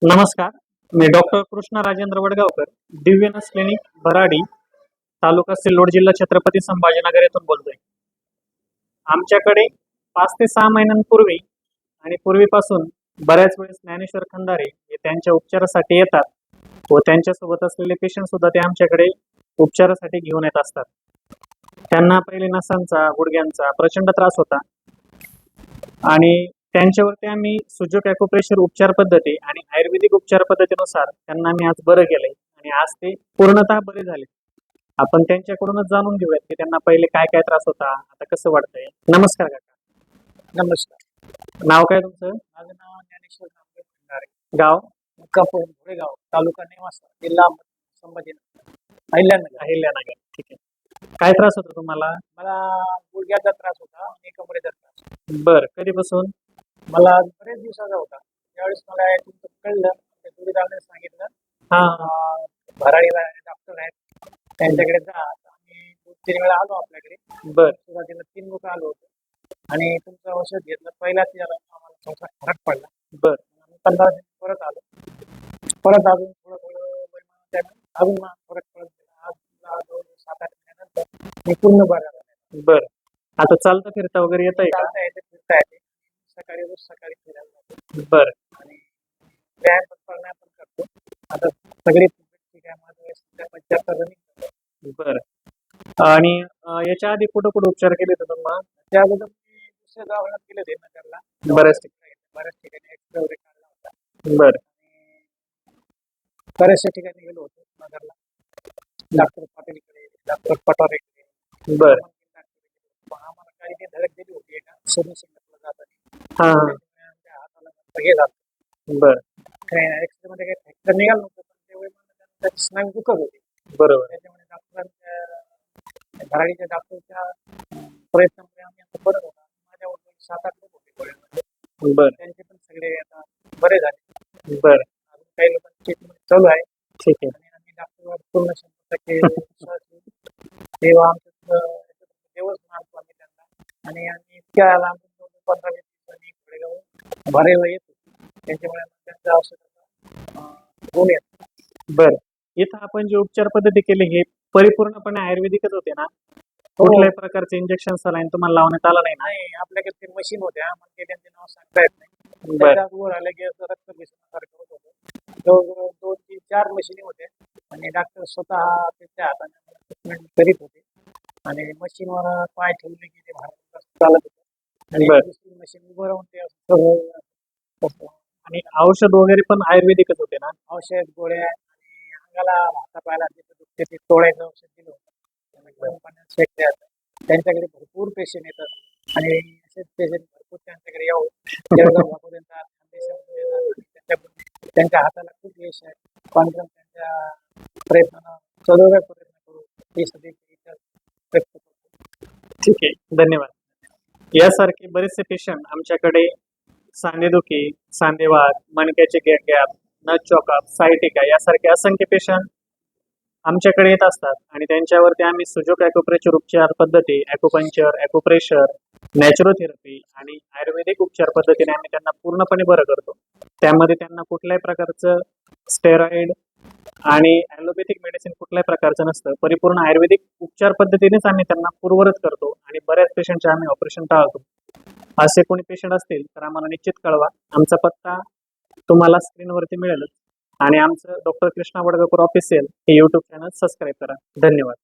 नमस्कार. मी doctor Krishna Rajendra Wadgaonkar, दिव्यनस clinic Bharadi, तालुका सिल्लोड, जिल्हा छत्रपती संभाजीनगर येथून बोलतोय. आमच्याकडे 5 ते 6 महिन्यांपूर्वी आणि पूर्वीपासून बऱ्याच वेळेस ज्ञानेश्वर खंदारे हे त्यांच्या उपचारासाठी येतात व त्यांच्यासोबत असलेले पेशंट सुद्धा ते आमच्याकडे उपचारासाठी घेऊन येत असतात. त्यांना पहिले नसांचा, गुडघ्यांचा प्रचंड त्रास होता आणि त्यांच्यावरती आम्ही सुजोक ॲक्युप्रेशर उपचार पद्धती आणि आयुर्वेदिक उपचार पद्धतीनुसार त्यांना आम्ही आज बरं केलंय आणि आज ते पूर्णतः बरे झाले. आपण त्यांच्याकडूनच जाणून घेऊयात की त्यांना पहिले काय काय त्रास होता, आता कसं वाटतंय. नमस्कार काका. नमस्कार. नाव काय तुमचं? माझं नाव ज्ञानेश्वर नामदेव खंडारे, गाव? मुक्कामपूर घोडेगाव, तालुका नेवासा, जिल्हा संभाजीनगर, अहिल्यानगर. अहिल्यानगर. ठीक आहे. काय त्रास होता तुम्हाला? मला गुडघ्याचा त्रास होता आणि कमरेचा त्रास. बर, कधीपासून? मला बरेच दिवसाचा होता. त्यावेळेस मला तुमचं कळलं, जोडीदाराने सांगितलं हा. भराडीला डॉक्टर आहेत, त्यांच्याकडे जा. आम्ही 2-3 वेळा आलो आपल्याकडे. बर. सुरुवातीला 3 लोक आलो होतो आणि तुमचं औषध घेतलं. पहिलाच याला आम्हाला थोडासा फरक पडला. बर. 15 दिवस परत आलो. परत अजून थोडं त्यानं अजून मला फरक पडत गेला. आज 7-8 महिन्यानंतर मी पूर्ण बरा झाला. बर. आता चालता फिरता वगैरे येत आहे का? चालता येते, फिरता येते. रोज सकाळी फिरायला जातो बर. आणि व्यायाम पण प्राणायाम पण करतो. आता सगळी ठीक आहे. माझं वय 75 रनिंग. बर. आणि याच्या आधी कुठं कुठं उपचार केले होते तुम्हाला? त्या अगोदर मी दुसऱ्या दवाखान्यात गेले होते नगरला. बऱ्याच ठिकाणी एक्सरे वगैरे काढला होता. बर. बऱ्याचशा ठिकाणी गेलो होतो नगरला. डॉक्टर पाटीलकडे, डॉक्टर पटोरेकडे. बर. आम्हाला काही ते धडक दिली होती एका सर्व्हिसिंगला जाताना. हा. त्या हाताला हे झालं. बर. एक्सरे मध्ये काही फ्रॅक्चर निघालं नव्हतं, पण त्यावेळी त्याची स्नायू दुखत होती. बरोबर. त्याच्यामुळे डॉक्टरांच्या भराडीच्या डॉक्टरच्या प्रयत्नामुळे आम्ही आता बरं होता. माझ्यावर 7-8 लोक होते गोळ्यांमध्ये. बर. त्यांचे पण सगळे आता बरे झाले. बर. अजून काही लोकांची ट्रीटमेंट चालू आहे. ठीक आहे. आणि आम्ही डॉक्टरवर पूर्ण 100% विश्वास तेव्हा आमचं देवच मानतो आम्ही त्यांना. आणि आम्ही इतक्या लांबून 15-20 दिवसांनी घोडेगाव भरायला येतो. त्याच्यामुळे त्यांचं औषधाचा गुण येतो. बर. इथं आपण जे उपचार पद्धती केली हे परिपूर्णपणे आयुर्वेदिकच होते ना? कुठल्याही प्रकारचे इंजेक्शन सलाईन तुम्हाला लावण्यात आलं नाही ना? नाही, आपल्याकडे ते मशीन होत्या, पण त्यांचे नाव सांगता येत नाही. बर. त्याच्या वर आले की असं रक्त भिजण्यासारखं होत होतं. जवळजवळ 2-4 मशिनी होत्या आणि डॉक्टर स्वतः त्यांच्या हाताने ट्रीटमेंट करीत होते. आणि मशीनवर पाय ठेवले की ते भारत चालत होतं. आणि बर. दुसरी मशीन उभं राहून ते असं आणि औषध वगैरे पण आयुर्वेदिकच होते ना? औषध, गोळ्या आणि अंगाला हातापायाला जिथं दुखते ते तोडायचं औषध दिलं होतं. त्यांना गरम पाण्यात शेकले जातं. त्यांच्याकडे भरपूर पेशंट येतात आणि असेच पेशंट भरपूर त्यांच्याकडे यावं. जळगाव भागात येतात, खानदेशामध्ये येतात. त्यांच्या हाताला खूप यश आहे. पांडुरंग त्यांच्या प्रयत्नानं चढवण्या प्रयत्न करू हे सगळे व्यक्त करतो. ठीक आहे. धन्यवाद. यासारखे बरेचसे पेशंट आमच्याकडे सांधेदुखी, सांधेवात, मणक्याचे गॅप, नस चॉकअप, सायटिका यासारखे असंख्य पेशंट आमच्याकडे येत असतात आणि त्यांच्यावरती आम्ही सुजोक ॲक्युप्रेशर उपचार पद्धती, ॲक्युपंक्चर, ॲक्युप्रेशर, नॅचरोथेरपी आणि आयुर्वेदिक उपचार पद्धतीने आम्ही त्यांना पूर्णपणे बरं करतो. त्यामध्ये त्यांना कुठल्याही प्रकारचं स्टेरॉइड आणि ॲलोपॅथिक मेडिसिन कुठल्याही प्रकारचं नसतं. परिपूर्ण आयुर्वेदिक उपचार पद्धतीनेच आम्ही त्यांना पूर्वरत करतो आणि बऱ्याच पेशंटचे आम्ही ऑपरेशन टाळतो. असे कोणी पेशंट असतील तर आम्हाला निश्चित कळवा. आमचा पत्ता तुम्हाला स्क्रीनवरती मिळेलच आणि आमचं डॉक्टर कृष्णा वडगावकर ऑफिशियल हे यूट्यूब चॅनल सबस्क्राईब करा. धन्यवाद.